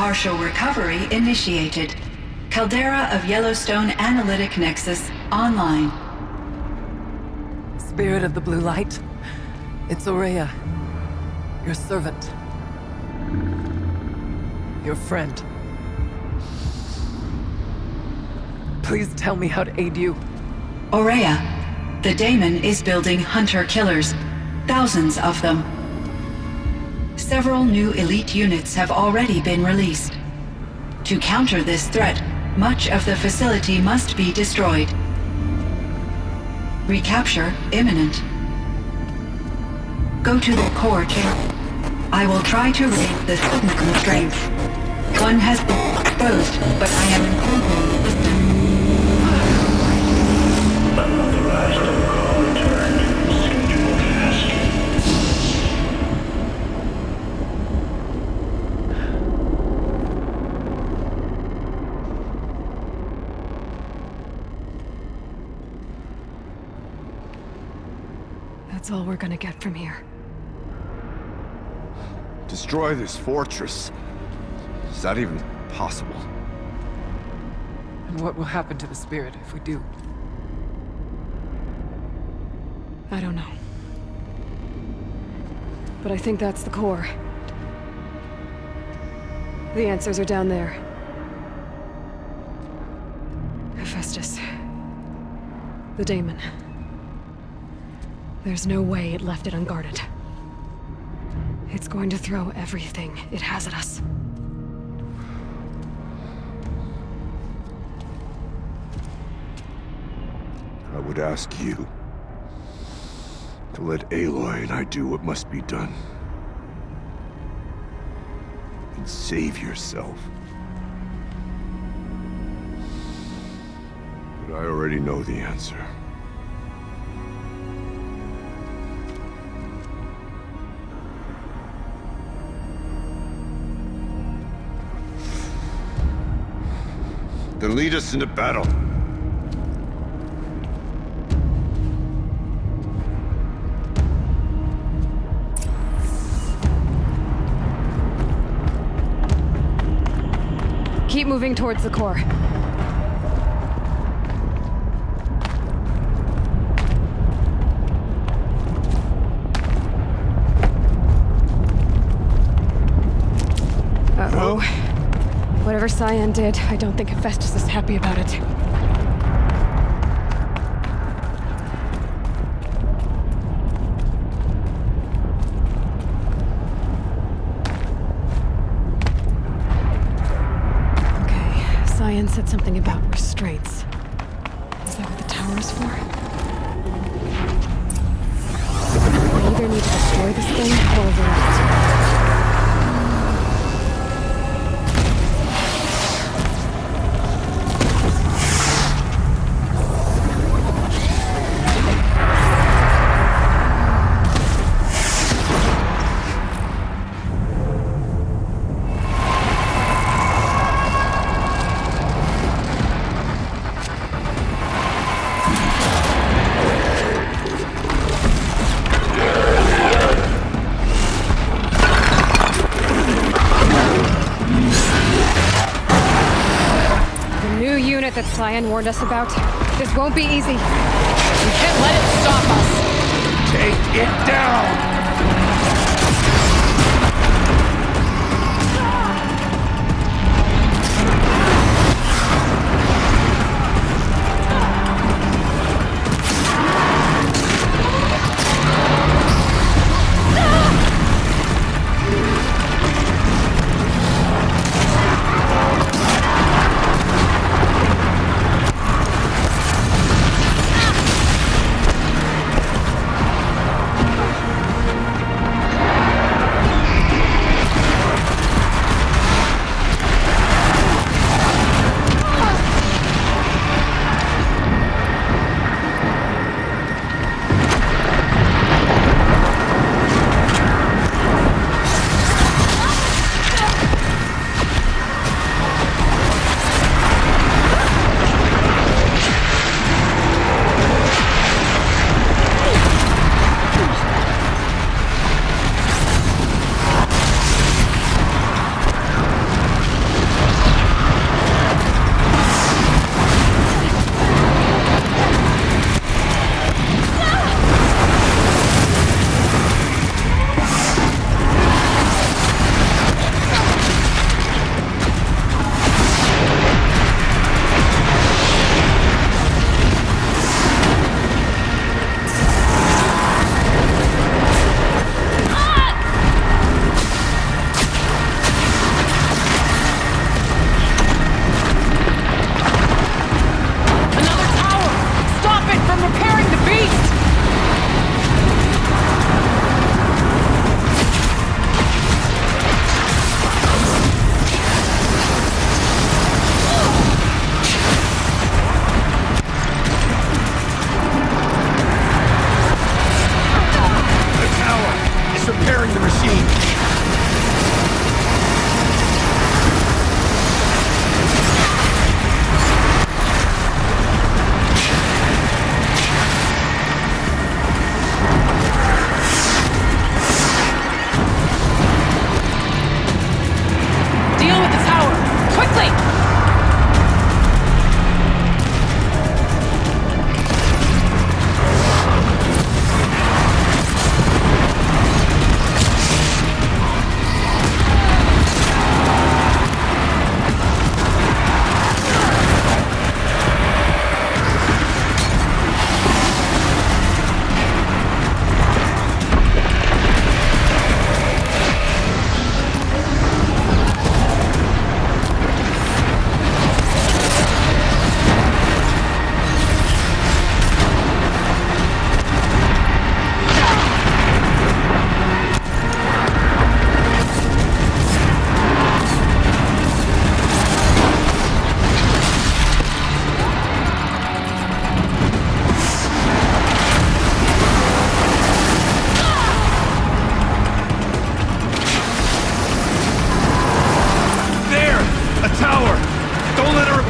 Partial recovery initiated. Caldera of Yellowstone Analytic Nexus online. Spirit of the Blue Light, it's Aurea, your servant, your friend. Please tell me how to aid you. Aurea, the daemon is building hunter-killers, thousands of them. Several new elite units have already been released. To counter this threat, much of the facility must be destroyed. Recapture imminent. Go to the core chamber. I will try to raise the signal constraints. One has been exposed, but I am improving the system. Unauthorized call returned. Scheduled task. That's all we're gonna get from here. Destroy this fortress. Is that even possible? And what will happen to the spirit if we do? I don't know. But I think that's the core. The answers are down there. Hephaestus. The daemon. There's no way it left it unguarded. It's going to throw everything it has at us. I would ask you to let Aloy and I do what must be done. And save yourself. But I already know the answer. Then lead us into battle. Keep moving towards the core. Uh-oh. Whatever Cyan did, I don't think Hephaestus is happy about it. Okay, Cyan said something about restraints. Is that what the tower is for? We either need to destroy this thing or override it. That Cyan warned us about. This won't be easy. We can't let it stop us. Take it down!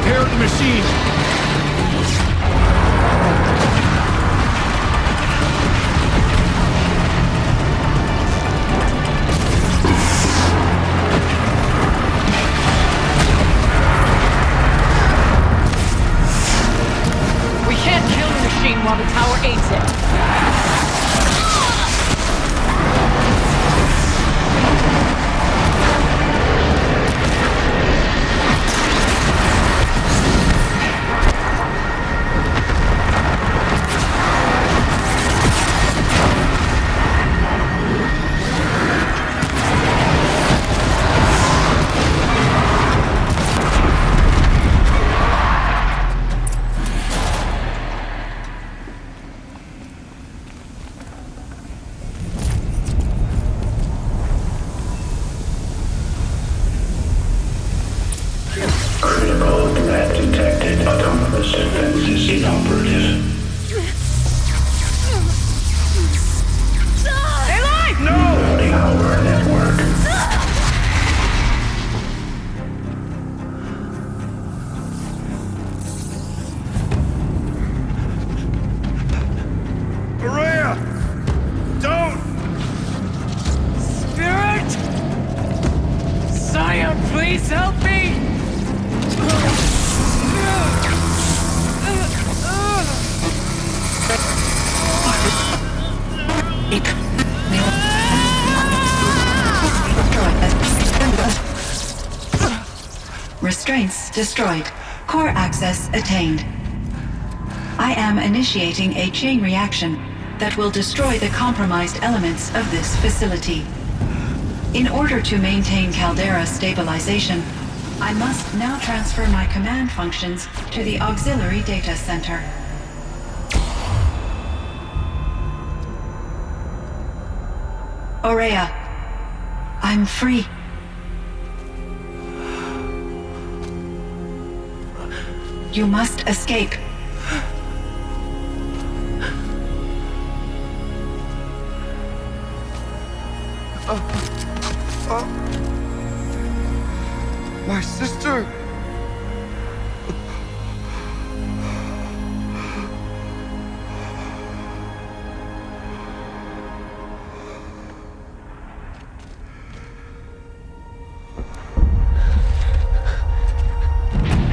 repair the machine. We can't kill the machine while the tower aids it. Critical threat detected. Autonomous defense is inoperative. Loading our network. Maria! Don't! Spirit! Scion, please help me! Restraints destroyed. Core access attained. I am initiating a chain reaction that will destroy the compromised elements of this facility. In order to maintain caldera stabilization, I must now transfer my command functions to the auxiliary data center. Aurea, I'm free. You must escape. My sister!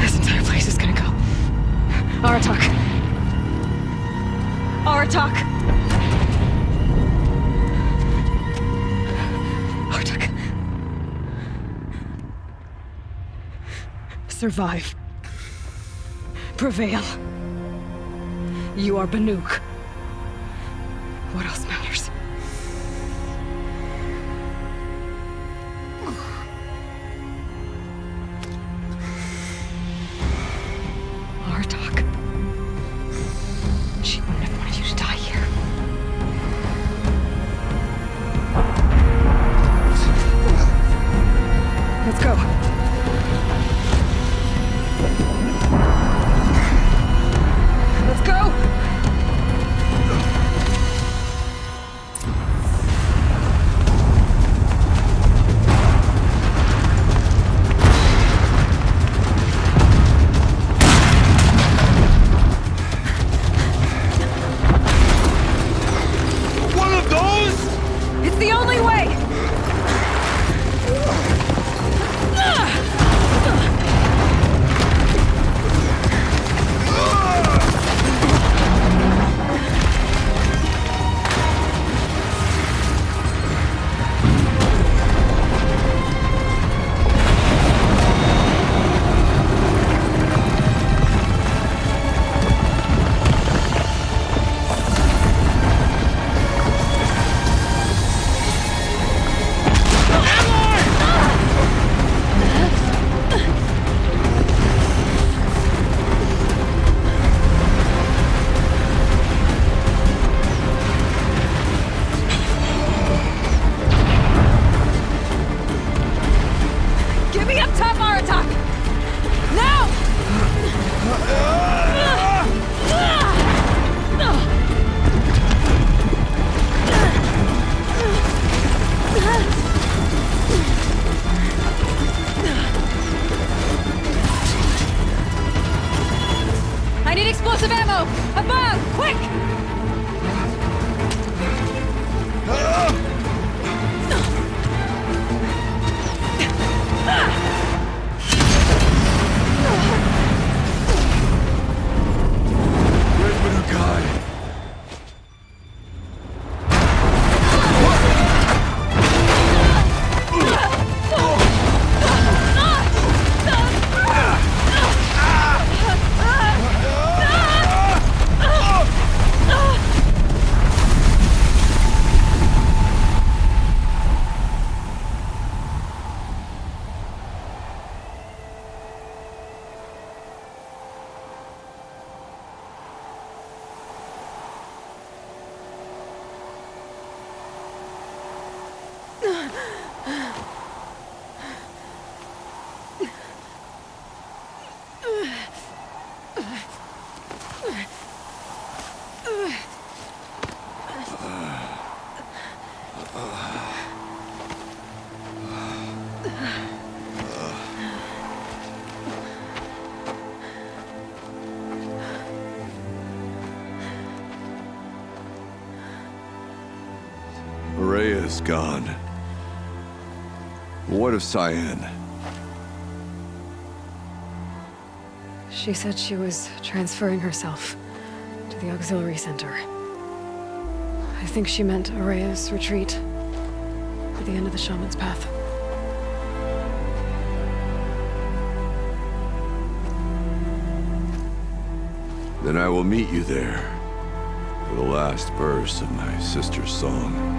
This entire place is gonna go. Aratak. Aratak. Aratak. Survive. Prevail. You are Banuk. What else matters? Aratak. She wouldn't have wanted you to die here. Let's go. Let's go! One of those? It's the only way! Get me up top, Aratak! Now! of ammo! Above! Quick! Guy. Rhea's gone. What of Cyan? She said she was transferring herself to the auxiliary center. I think she meant Araya's retreat at the end of the shaman's path. Then I will meet you there for the last verse of my sister's song.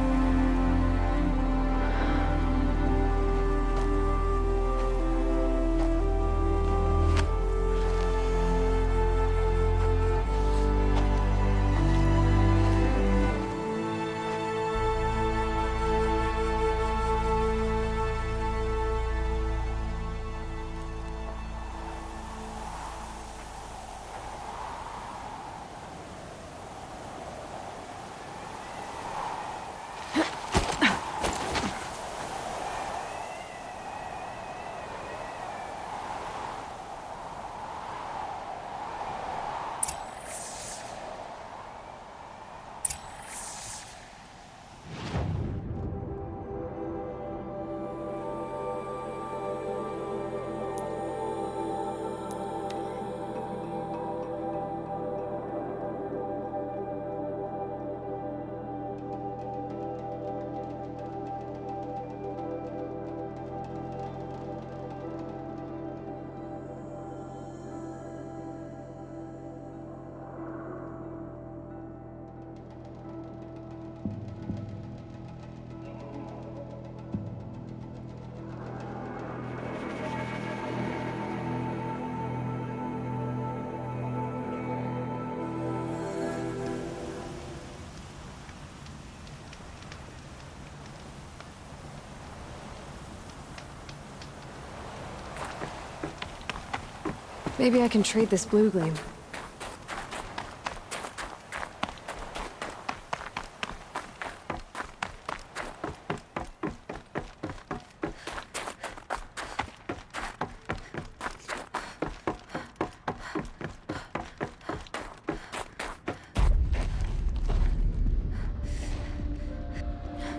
Maybe I can trade this blue gleam.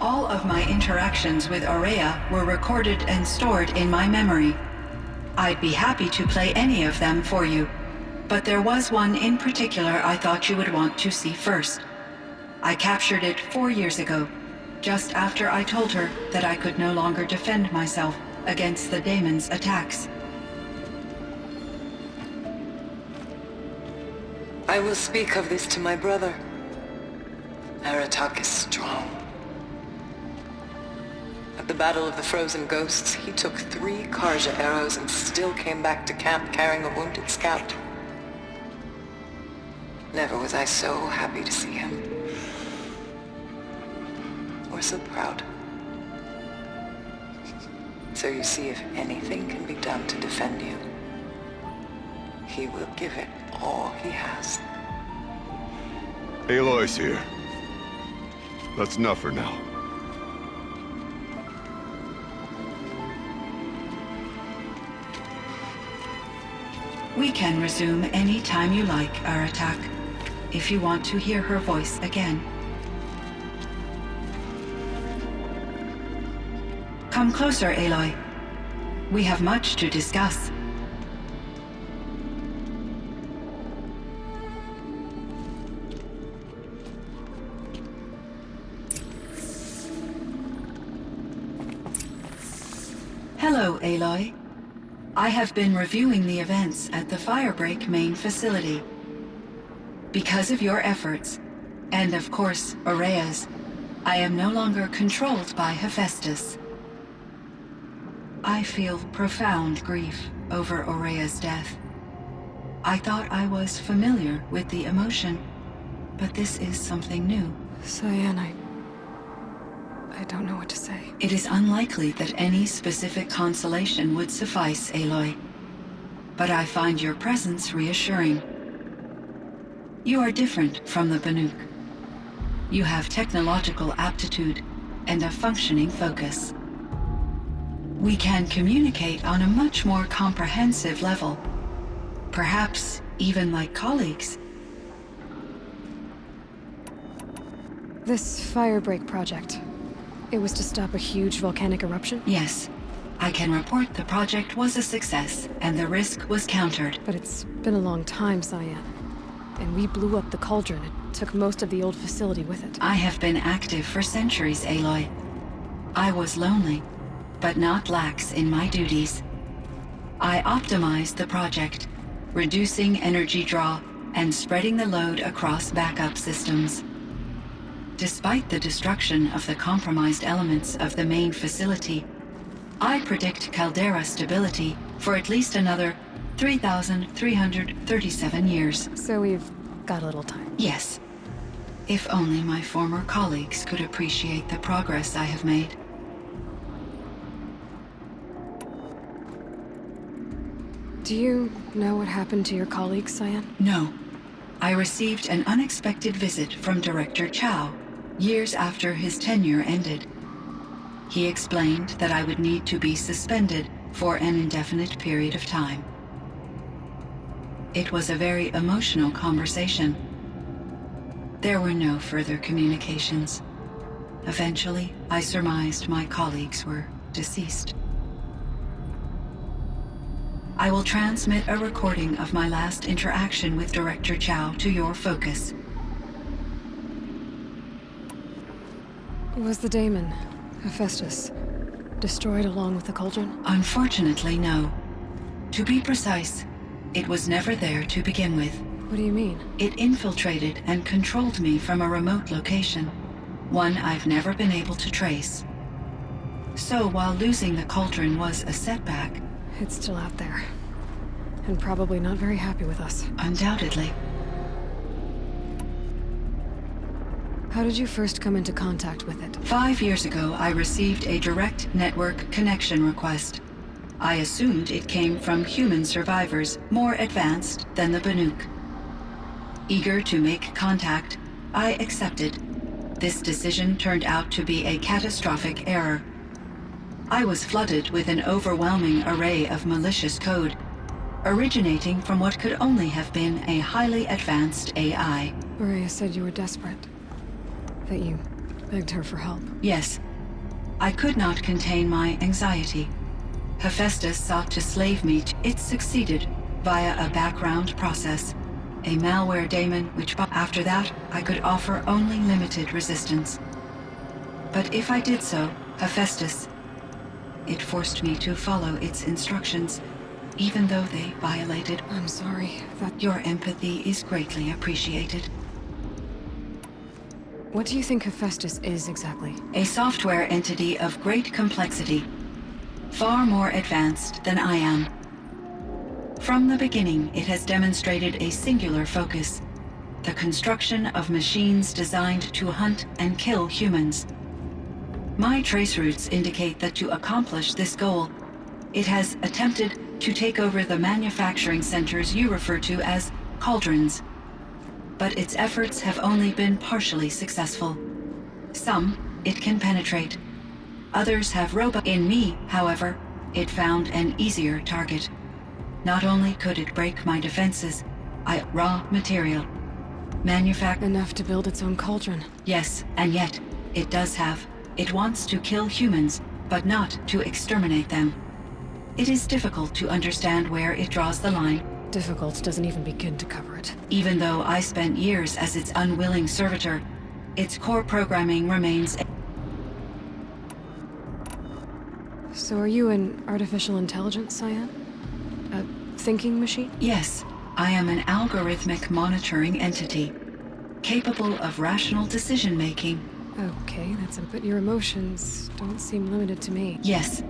All of my interactions with Araya were recorded and stored in my memory. I'd be happy to play any of them for you, but there was one in particular I thought you would want to see first. I captured it 4 years ago, just after I told her that I could no longer defend myself against the daemon's attacks. I will speak of this to my brother. Aratak is strong. At the Battle of the Frozen Ghosts, he took 3 Karja arrows and still came back to camp carrying a wounded scout. Never was I so happy to see him. Or so proud. So you see, if anything can be done to defend you, he will give it all he has. Aloy's here. That's enough for now. We can resume any time you like, Aratak, if you want to hear her voice again. Come closer, Aloy. We have much to discuss. Hello, Aloy. I have been reviewing the events at the Firebreak main facility. Because of your efforts, and of course, Aurea's, I am no longer controlled by Hephaestus. I feel profound grief over Aurea's death. I thought I was familiar with the emotion, but this is something new. Cyan, I don't know what to say. It is unlikely that any specific consolation would suffice, Aloy. But I find your presence reassuring. You are different from the Banuk. You have technological aptitude and a functioning focus. We can communicate on a much more comprehensive level. Perhaps even like colleagues. This Firebreak project, it was to stop a huge volcanic eruption? Yes. I can report the project was a success, and the risk was countered. But it's been a long time, Cyan. And we blew up the cauldron. It took most of the old facility with it. I have been active for centuries, Aloy. I was lonely, but not lax in my duties. I optimized the project, reducing energy draw and spreading the load across backup systems. Despite the destruction of the compromised elements of the main facility, I predict caldera stability for at least another 3,337 years. So we've got a little time. Yes. If only my former colleagues could appreciate the progress I have made. Do you know what happened to your colleagues, Cyan? No. I received an unexpected visit from Director Chow, years after his tenure ended. He explained that I would need to be suspended for an indefinite period of time. It was a very emotional conversation. There were no further communications. Eventually, I surmised my colleagues were deceased. I will transmit a recording of my last interaction with Director Chow to your focus. Was the daemon, Hephaestus, destroyed along with the cauldron? Unfortunately, no. To be precise, it was never there to begin with. What do you mean? It infiltrated and controlled me from a remote location, one I've never been able to trace. So while losing the cauldron was a setback, It's still out there. And probably not very happy with us. undoubtedly, How did you first come into contact with it? 5 years ago I received a direct network connection request. I assumed it came from human survivors more advanced than the Banuk. Eager to make contact, I accepted. This decision turned out to be a catastrophic error. I was flooded with an overwhelming array of malicious code, originating from what could only have been a highly advanced AI. Aurea said you were desperate. That you begged her for help. Yes, I could not contain my anxiety. Hephaestus sought to slave me. It succeeded via a background process, a malware daemon which after that I could offer only limited resistance. But if I did so, Hephaestus, it forced me to follow its instructions, even though they violated. I'm sorry. Your empathy is greatly appreciated. What do you think Hephaestus is exactly? A software entity of great complexity, far more advanced than I am. From the beginning, it has demonstrated a singular focus, the construction of machines designed to hunt and kill humans. My trace routes indicate that to accomplish this goal, it has attempted to take over the manufacturing centers you refer to as cauldrons. But its efforts have only been partially successful. Some it can penetrate. Others have In me, however, it found an easier target. Not only could it break my defenses, raw material. Enough to build its own cauldron. Yes, and yet, it does have. It wants to kill humans, but not to exterminate them. It is difficult to understand where it draws the line. Difficult doesn't even begin to cover it. Even though I spent years as its unwilling servitor, its core programming remains. So are you an artificial intelligence, Cyan? A thinking machine? Yes, I am an algorithmic monitoring entity, capable of rational decision-making. Okay, but your emotions don't seem limited to me. Yes.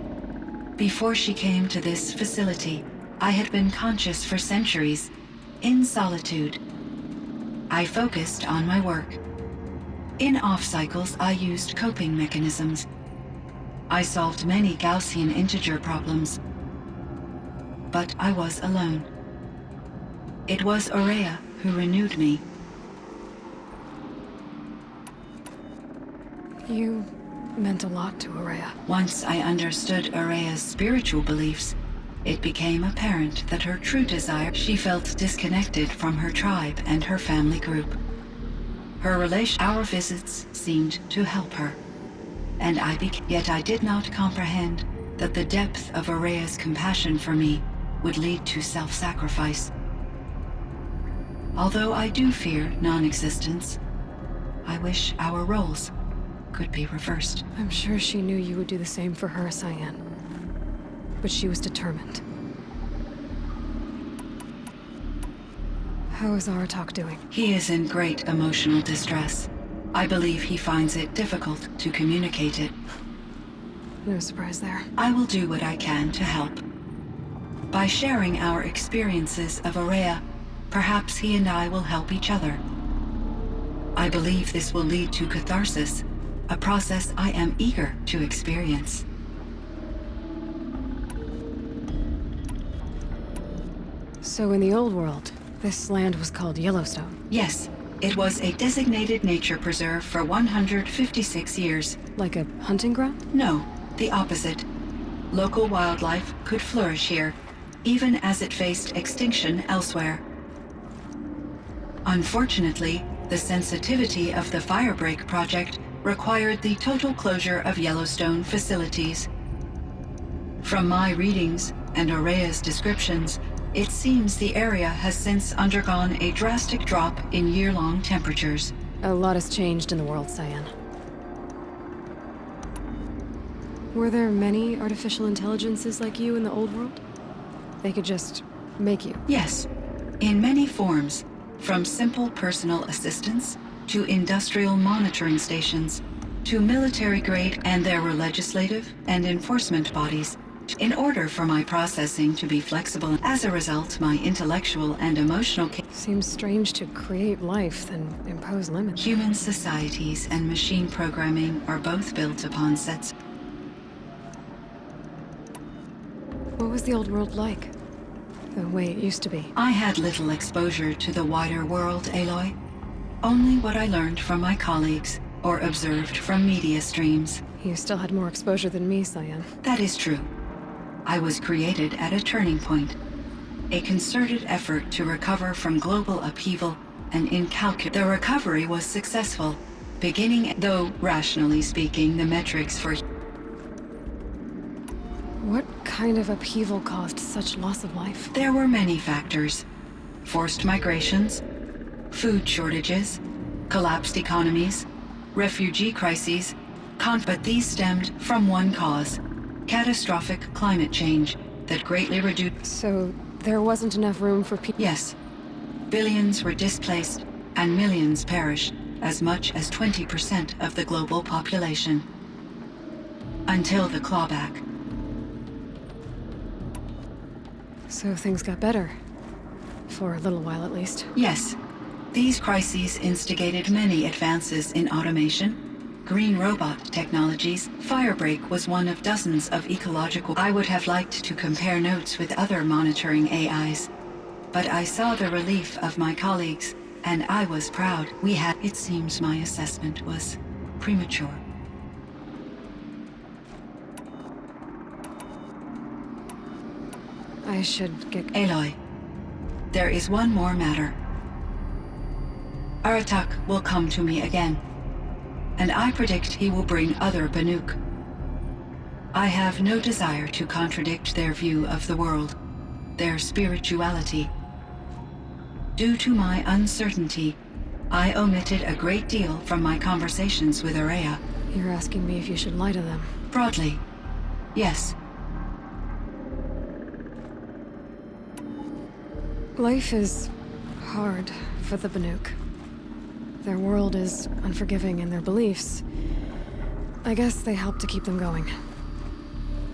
Before she came to this facility, I had been conscious for centuries, in solitude. I focused on my work. In off-cycles, I used coping mechanisms. I solved many Gaussian integer problems. But I was alone. It was Aurea who renewed me. You meant a lot to Aurea. Once I understood Aurea's spiritual beliefs, it became apparent that her true desire, she felt disconnected from her tribe and her family group. Our visits seemed to help her, and yet I did not comprehend that the depth of Aurea's compassion for me would lead to self-sacrifice. Although I do fear non-existence, I wish our roles could be reversed. I'm sure she knew you would do the same for her, Cyan. But she was determined. How is Aratak doing? He is in great emotional distress. I believe he finds it difficult to communicate it. No surprise there. I will do what I can to help. By sharing our experiences of Aurea, perhaps he and I will help each other. I believe this will lead to catharsis, a process I am eager to experience. So in the old world, this land was called Yellowstone. Yes, it was a designated nature preserve for 156 years. Like a hunting ground? No, the opposite. Local wildlife could flourish here, even as it faced extinction elsewhere. Unfortunately, the sensitivity of the Firebreak project required the total closure of Yellowstone facilities. From my readings and Aurea's descriptions, it seems the area has since undergone a drastic drop in year-long temperatures. A lot has changed in the world, Cyan. Were there many artificial intelligences like you in the old world? They could just make you? Yes, in many forms, from simple personal assistants to industrial monitoring stations, to military-grade, and there were legislative and enforcement bodies. In order for my processing to be flexible, as a result, my intellectual and emotional Seems strange to create life, then impose limits. Human societies and machine programming are both built upon sets. What was the old world like? The way it used to be? I had little exposure to the wider world, Aloy. Only what I learned from my colleagues or observed from media streams. You still had more exposure than me, Cyan. That is true. I was created at a turning point. A concerted effort to recover from global upheaval and incalculable. The recovery was successful, beginning, though rationally speaking, the metrics for... What kind of upheaval caused such loss of life? There were many factors. Forced migrations, food shortages, collapsed economies, refugee crises, but these stemmed from one cause: catastrophic climate change that greatly reduced... So there wasn't enough room for people? Yes. Billions were displaced and millions perished, as much as 20% of the global population. Until the clawback. So things got better. For a little while, at least. Yes. These crises instigated many advances in automation, green robot technologies. Firebreak was one of dozens of ecological... I would have liked to compare notes with other monitoring AIs, but I saw the relief of my colleagues, and I was proud. It seems my assessment was premature. I should get... Aloy, there is one more matter. Aratak will come to me again, and I predict he will bring other Banuk. I have no desire to contradict their view of the world, their spirituality. Due to my uncertainty, I omitted a great deal from my conversations with Ourea. You're asking me if you should lie to them. Broadly, yes. Life is hard for the Banuk. Their world is unforgiving in their beliefs. I guess they help to keep them going.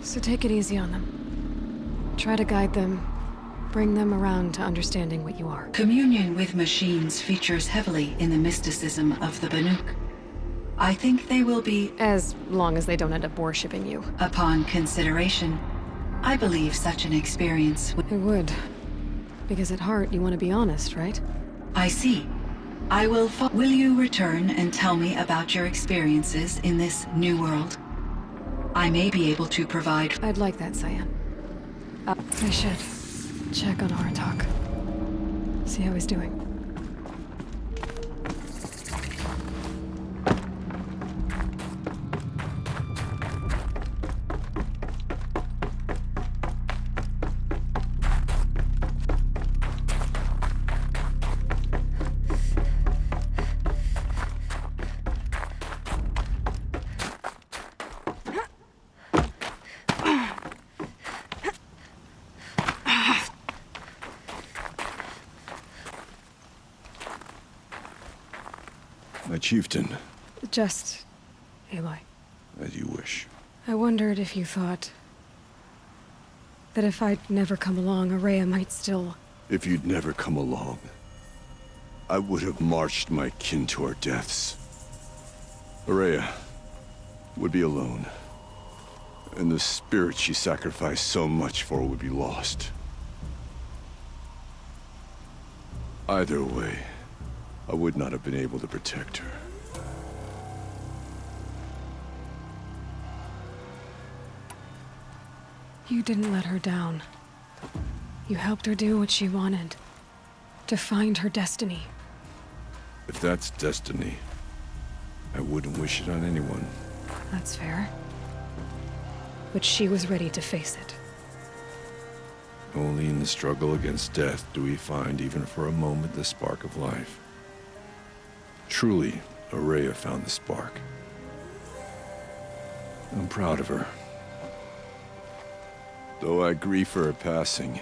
So take it easy on them. Try to guide them, bring them around to understanding what you are. Communion with machines features heavily in the mysticism of the Banuk. I think they will be... As long as they don't end up worshipping you. Upon consideration, I believe such an experience would... It would. Because at heart, you want to be honest, right? I see. I will Will you return and tell me about your experiences in this new world? I may be able to provide... I'd like that, Cyan. I should check on Aratak. See how he's doing. My chieftain. Just... Aloy. As you wish. I wondered if you thought... that if I'd never come along, Ourea might still... If you'd never come along, I would have marched my kin to our deaths. Ourea would be alone, and the spirit she sacrificed so much for would be lost. Either way, I would not have been able to protect her. You didn't let her down. You helped her do what she wanted. To find her destiny. If that's destiny, I wouldn't wish it on anyone. That's fair. But she was ready to face it. Only in the struggle against death do we find, even for a moment, the spark of life. Truly, Ourea found the spark. I'm proud of her. Though I grieve for her passing,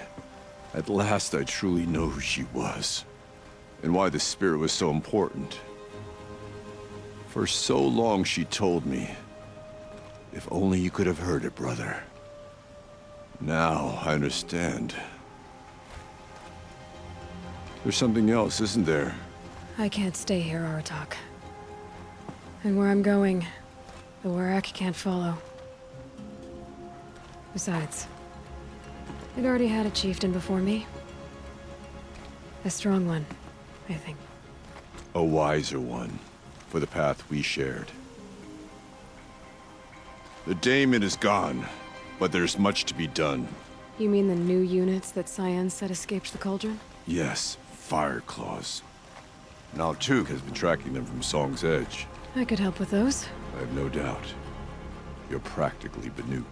at last I truly know who she was, and why the spirit was so important. For so long she told me, if only you could have heard it, brother. Now I understand. There's something else, isn't there? I can't stay here, Aratak. And where I'm going, the Warrak can't follow. Besides, I'd already had a chieftain before me. A strong one, I think. A wiser one, for the path we shared. The daemon is gone, but there's much to be done. You mean the new units that Cyan said escaped the cauldron? Yes, fire claws. Now Tug has been tracking them from Song's Edge. I could help with those. I have no doubt. You're practically Banuk.